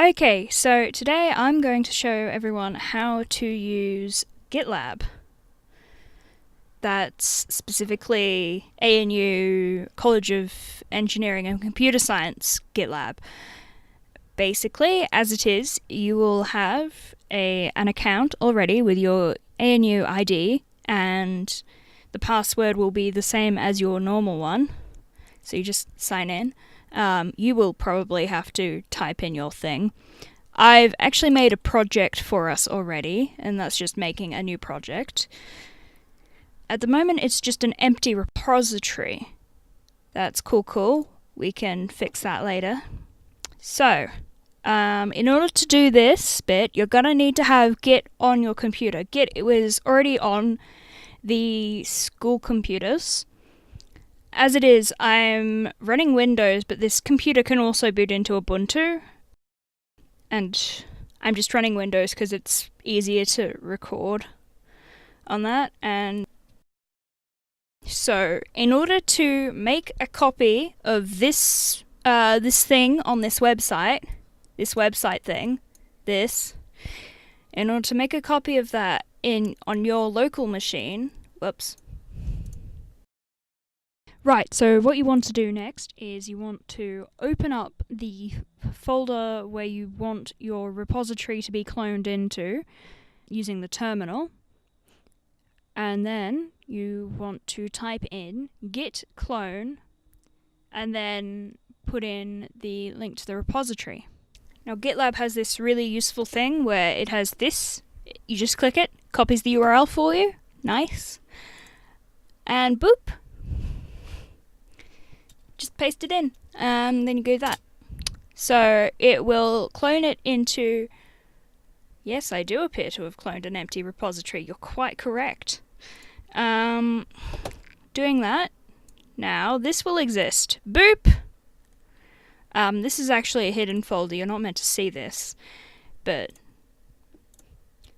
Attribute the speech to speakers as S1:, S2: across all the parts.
S1: Okay, so today I'm going to show everyone how to use Gitlab. That's specifically ANU College of Engineering and Computer Science Gitlab. Basically, as it is, you will have an account already with your ANU ID, and the password will be the same as your normal one. So you just sign in. You will probably have to type in your thing. I've actually made a project for us already, and that's just making a new project. At the moment, it's just an empty repository. That's cool. We can fix that later. So, in order to do this bit, you're gonna need to have Git on your computer. Git, it was already on the school computers. As it is, I'm running Windows, but this computer can also boot into Ubuntu. And I'm just running Windows because it's easier to record on that. And so, in order to make a copy of this thing on this website thing, in order to make a copy of that on your local machine, Right, so what you want to do next is you want to open up the folder where you want your repository to be cloned into using the terminal, and then you want to type in git clone and then put in the link to the repository. Now GitLab has this really useful thing where it has this, you just click it, copies the URL for you, nice, and boop, just paste it in, and then you go that. So it will clone it into, yes, I do appear to have cloned an empty repository, you're quite correct. Doing that, now this will exist, boop! This is actually a hidden folder, you're not meant to see this, but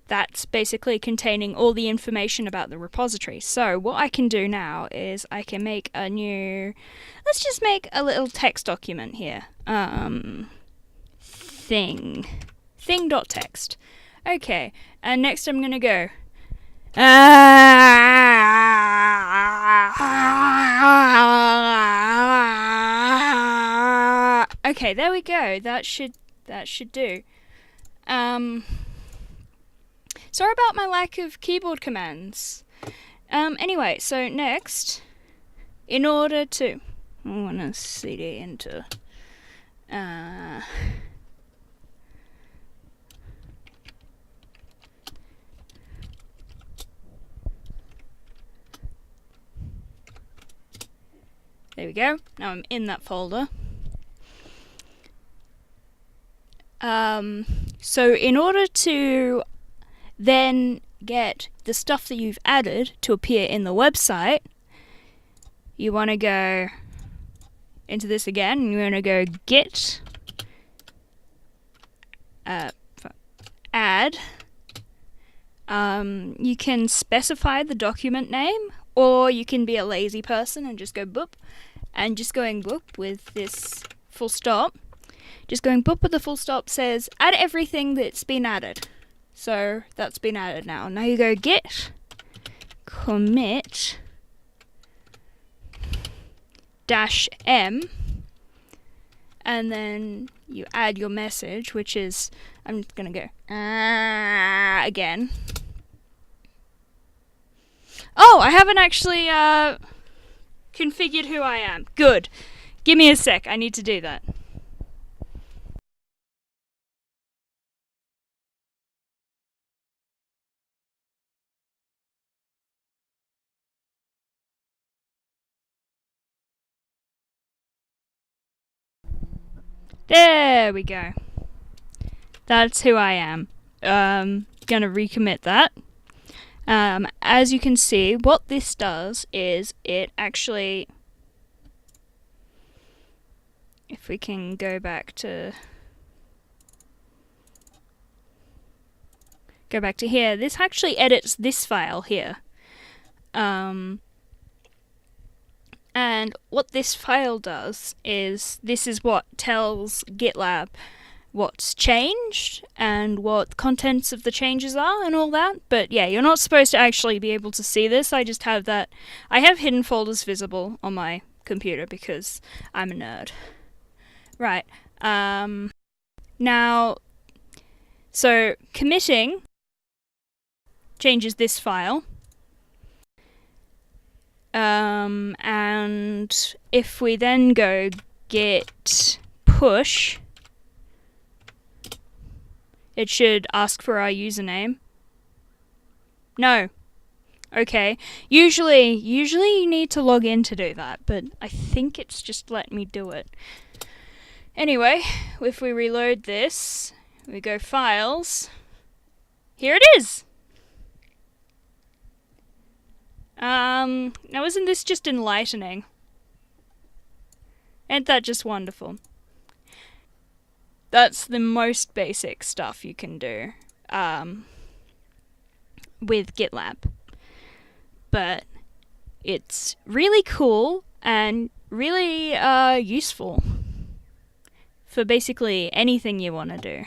S1: that's basically containing all the information about the repository. So what I can do now is I can make a new, let's just make a little text document here. Thing.txt. Okay, and next I'm gonna go. Okay, there we go. That should do. Sorry about my lack of keyboard commands. Anyway, so next, in order to, I want to cd into, there we go. Now I'm in that folder. So in order to then get the stuff that you've added to appear in the website, you want to go into this again, and you want to go git add. You can specify the document name, or you can be a lazy person and just go boop, and just going boop with this full stop. Just going boop with the full stop says add everything that's been added. So that's been added now. Now you go git commit -m, and then you add your message, which is, I'm just gonna go again. Oh, I haven't actually configured who I am. Good. Give me a sec, I need to do that. There we go. That's who I am. Gonna recommit that. As you can see, what this does is it actually, if we can go back to here, this actually edits this file here. And what this file does is, this is what tells GitLab what's changed and what the contents of the changes are and all that. But yeah, you're not supposed to actually be able to see this. I just have that. I have hidden folders visible on my computer because I'm a nerd. Right. Now, so committing changes this file. And if we then go git push, it should ask for our username. No. Okay. Usually you need to log in to do that, but I think it's just let me do it. Anyway, if we reload this, we go files. Here it is. Now isn't this just enlightening? Ain't that just wonderful? That's the most basic stuff you can do with Gitlab. But it's really cool and really useful for basically anything you want to do.